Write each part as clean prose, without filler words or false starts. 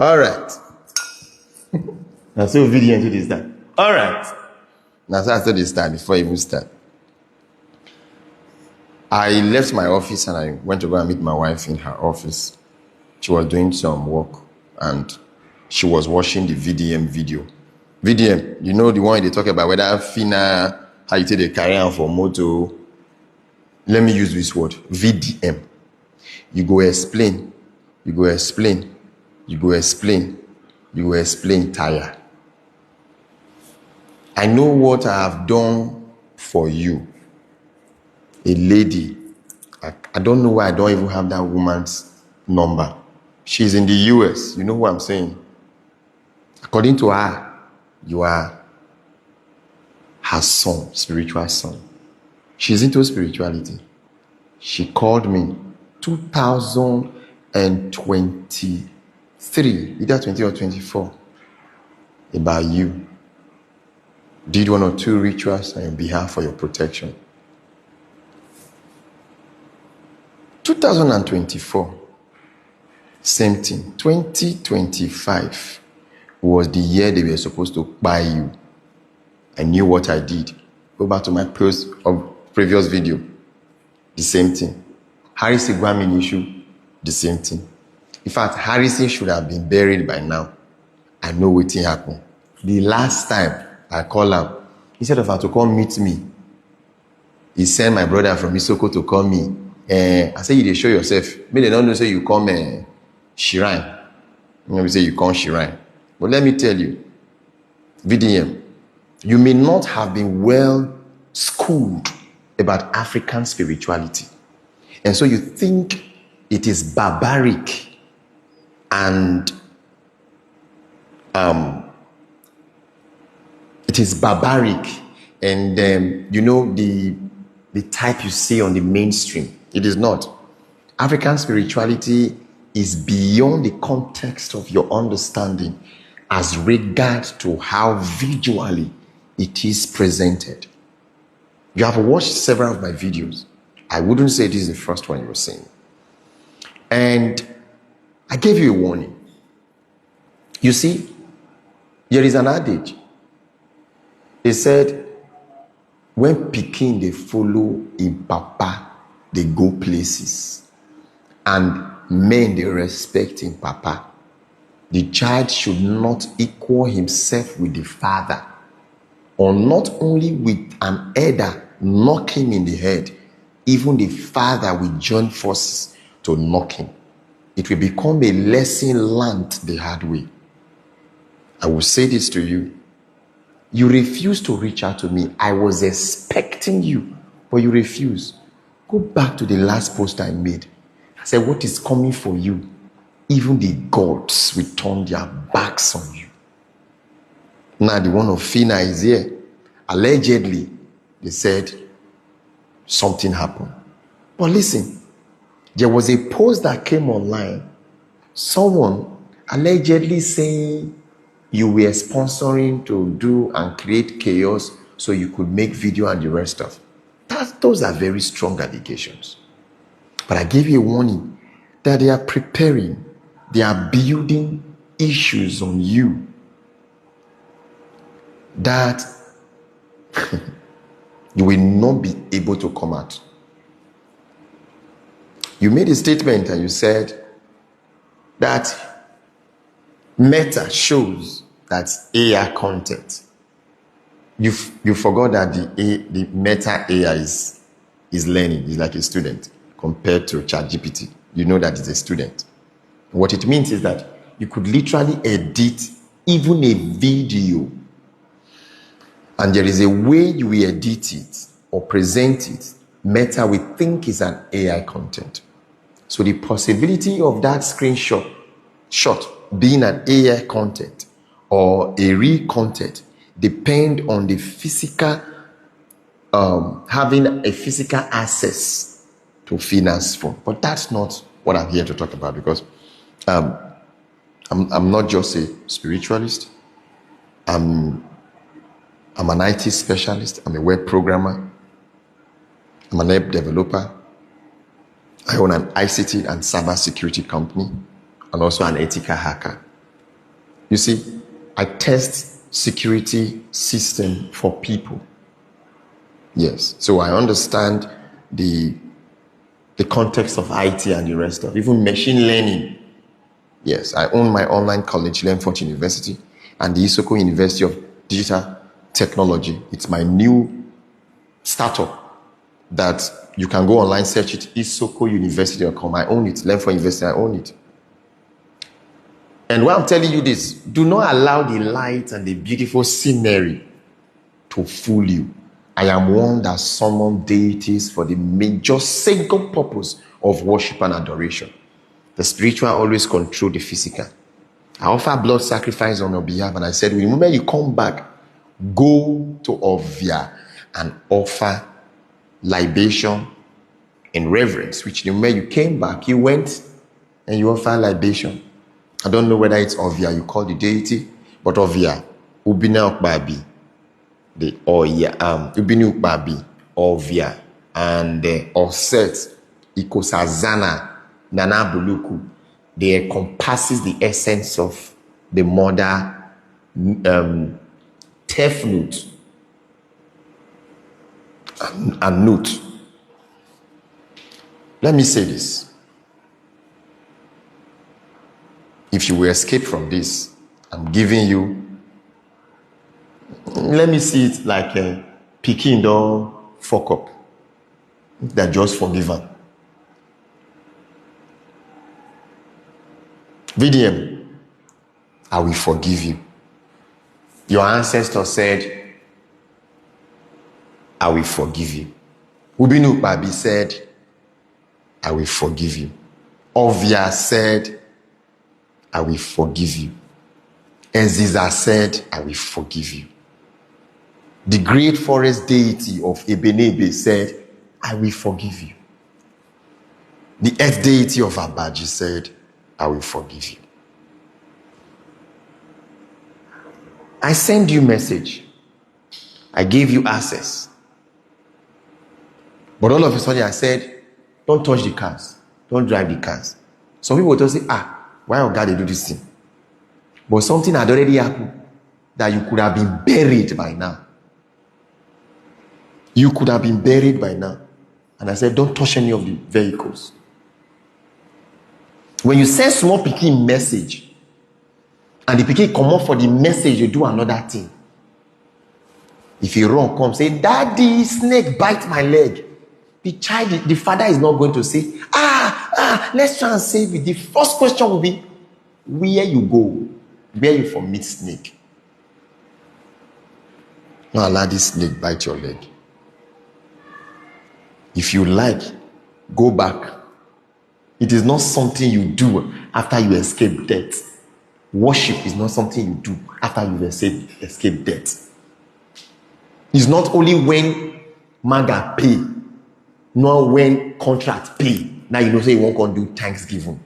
All right. Now, so VDM to this start. All right. Now, so after this start, before I even start, I left my office and I went to go and meet my wife in her office. She was doing some work and she was watching the VDM video. VDM, you know the one they talk about, whether FINA, how you take the carry for moto. Let me use this word, VDM. You go explain, you go explain, you go explain, you go explain, tire. I know what I have done for you. A lady, I don't know why I don't even have that woman's number. She's in the US, you know what I'm saying? According to her, you are her son, spiritual son. She's into spirituality. She called me 2023, either 20 or 24, about you. Did one or two rituals on your behalf for your protection. 2024, same thing. 2025 was the year they were supposed to buy you. I knew what I did. Go back to my previous video. The same thing. Harris Igwamin issue, the same thing. In fact, Harrison should have been buried by now. I know what happened. The last time I called him, instead of her to come meet me, he sent my brother from Isoko to call me. I said, you show yourself. Maybe they don't know, say you come Shrine. You know, we say you come Shrine. But let me tell you, VDM, you may not have been well schooled about African spirituality. And so you think it is barbaric and you know the type you see on the mainstream. It is not. African spirituality is beyond the context of your understanding as regards to how visually it is presented. You have watched several of my videos. I wouldn't say this is the first one you were seeing. And I gave you a warning. You see, there is an adage. It said, when pikin they follow in papa, they go places. And men they respect in papa. The child should not equal himself with the father, or not only with an elder knock him in the head, even the father will join forces to knock him. It will become a lesson learned the hard way. I will say this to you. You refuse to reach out to me. I was expecting you, but you refuse. Go back to the last post I made. I said, what is coming for you? Even the gods will turn their backs on you. Now the one of Fina is here. Allegedly, they said something happened. But listen, there was a post that came online. Someone allegedly saying you were sponsoring to do and create chaos so you could make video and the rest of. Those are very strong allegations. But I gave you a warning that they are preparing, they are building issues on you that you will not be able to come out. You made a statement and you said that Meta shows that AI content. You forgot that the Meta AI is learning, is like a student compared to ChatGPT. You know that it's a student. What it means is that you could literally edit even a video, and there is a way you will edit it or present it, Meta will think is an AI content. So the possibility of that screenshot being an AI content or a real content depend on the physical, having a physical access to finance phone. But that's not what I'm here to talk about, because I'm not just a spiritualist. I'm an IT specialist. I'm a web programmer. I'm an app developer. I own an ICT and cyber security company, and also an ethical hacker. You see, I test security system for people. Yes. So I understand the context of IT and the rest of even machine learning. Yes, I own my online college, Learnfort University, and the Isoko University of Digital Technology. It's my new startup that you can go online, search it, isokouniversity.com. I own it. Learnfort University, I own it. And why I'm telling you this, do not allow the light and the beautiful scenery to fool you. I am one that summons deities for the major single purpose of worship and adoration. The spiritual always control the physical. I offer blood sacrifice on your behalf, and I said, the moment you come back, go to Ovia and offer libation in reverence, which the moment you came back, you went and you offer libation. I don't know whether it's Ovia you call the deity, but Ovia, Ubina Okbabi, the Oya, Ubini Ukbabi, Ovia, and Offset, Ikosazana, Nana Buluku, they encompasses the essence of the mother Tefnut and Nut. Let me say this. If you will escape from this, I'm giving you, let me see it like a Peking don't fuck up. They're just forgiven. VDM, I will forgive you. Your ancestor said, I will forgive you. Ubinu Babi said, I will forgive you. Ovia said, I will forgive you. Enziza said, I will forgive you. The great forest deity of Ebenebe said, I will forgive you. The earth deity of Abaji said, I will forgive you. I send you message. I gave you access. But all of a sudden I said, don't touch the cars. Don't drive the cars. Some people will say, why on God they do this thing? But something had already happened that you could have been buried by now. You could have been buried by now. And I said, don't touch any of the vehicles. When you send small pikin message, and the pikin come up for the message, you do another thing. If you run, come say, Daddy, snake bite my leg. The father is not going to say, let's try and save it. The first question will be, where you go? Where you for meet snake? Don't allow this snake bite your leg. If you like, go back. It is not something you do after you escape death. Worship is not something you do after you escape death. It's not only when maga pay, not when contract pay. Now you know say you won't go and do thanksgiving.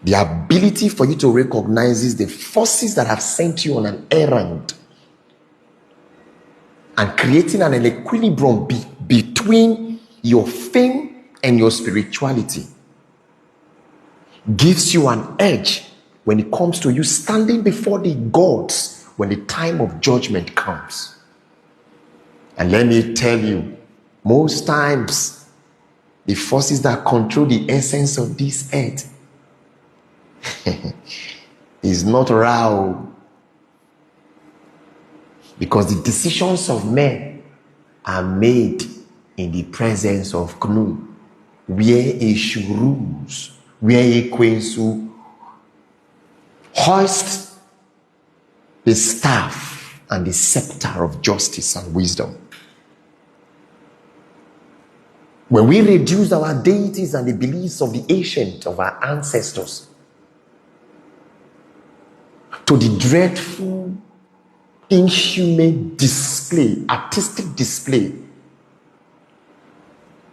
The ability for you to recognize the forces that have sent you on an errand and creating an equilibrium between your fame and your spirituality gives you an edge when it comes to you standing before the gods when the time of judgment comes. And let me tell you, most times the forces that control the essence of this earth is not Rao, because the decisions of men are made in the presence of Knu, where Eshu rules, where Ekwensu hoist the staff and the scepter of justice and wisdom. When we reduce our deities and the beliefs of the ancient, of our ancestors, to the dreadful, inhuman display, artistic display,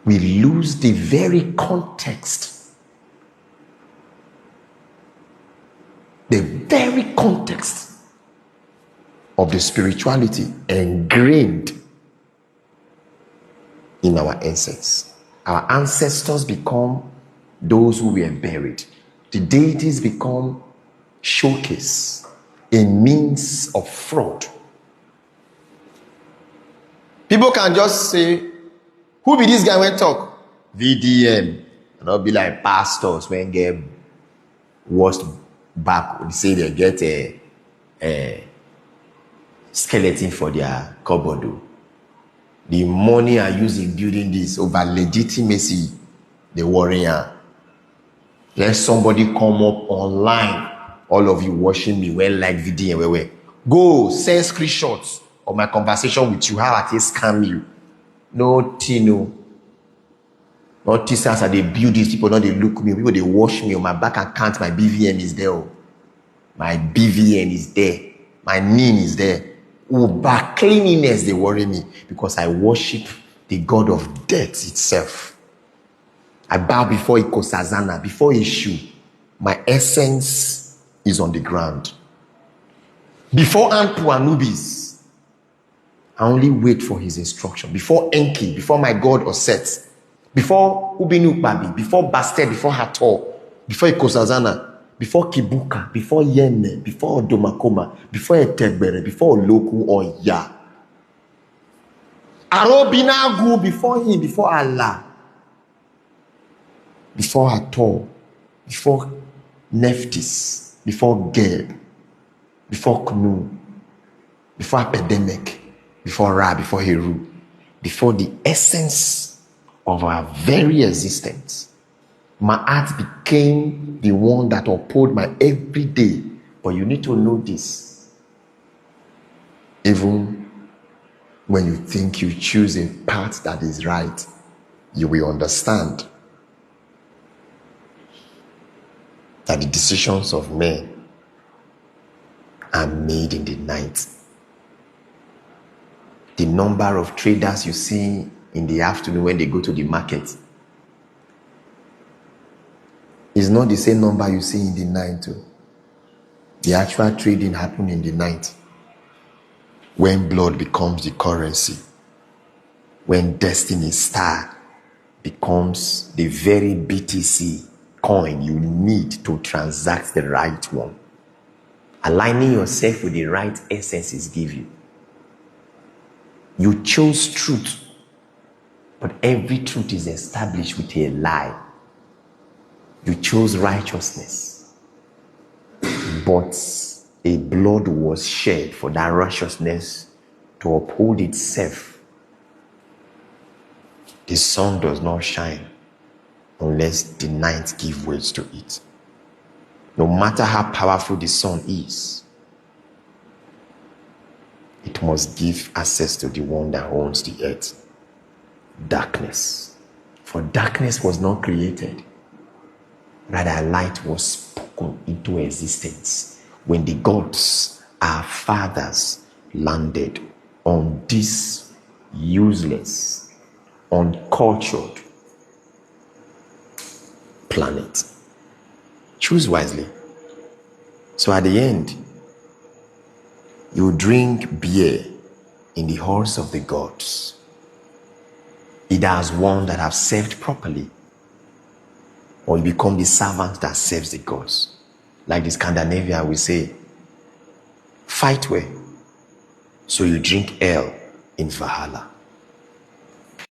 we lose the very context, of the spirituality ingrained in our ancestors. Our ancestors become those who were buried. The deities become showcase, a means of fraud. People can just say, who be this guy when talk? VDM. And I'll be like pastors when get washed back. They say they get a skeleton for their cupboard. The money I use in building this over legitimacy, the warrior. Let somebody come up online. All of you watching me when like VDM. Where. Go send screenshots of my conversation with you, how I can scam you. No Tino. Not teachers they build these people, not they look me. People they watch me on my bank account, my BVN is there. My BVN is there. My name is there. Oh, but cleanliness they worry me because I worship the God of death itself. I bow before Ikosazana, before issue. My essence is on the ground. Before Anpu Anubis, I only wait for his instruction. Before Enki, before my God Oset, before Ubinu Babi, before Bastet, before Hator, before Ikosazana, before Kibuka, before Yeme, before Odomakoma, before Etegbere, before Oloku or Ya. Arobinagu, before him, before Allah, before Hator, before Nephthys, before Geb, before Knu, before Epidemic, before Ra, before Heru, before the essence of our very existence. My heart became the one that uphold my everyday. But you need to know this. Even when you think you choose a path that is right, you will understand that the decisions of men are made in the night. The number of traders you see in the afternoon when they go to the market is not the same number you see in the night too. The actual trading happens in the night when blood becomes the currency, when destiny star becomes the very BTC coin you need to transact the right one. Aligning yourself with the right essences give you. You chose truth, but every truth is established with a lie. You chose righteousness, but a blood was shed for that righteousness to uphold itself. The sun does not shine unless the night gives way to it. No matter how powerful the sun is, it must give access to the one that owns the earth. Darkness. For darkness was not created. Rather, light was spoken into existence when the gods, our fathers, landed on this useless, uncultured planet. Choose wisely. So at the end, you drink beer in the halls of the gods, either as one that have served properly, or you become the servant that serves the gods. Like the Scandinavia, we say, fight well, so you drink ale in Valhalla.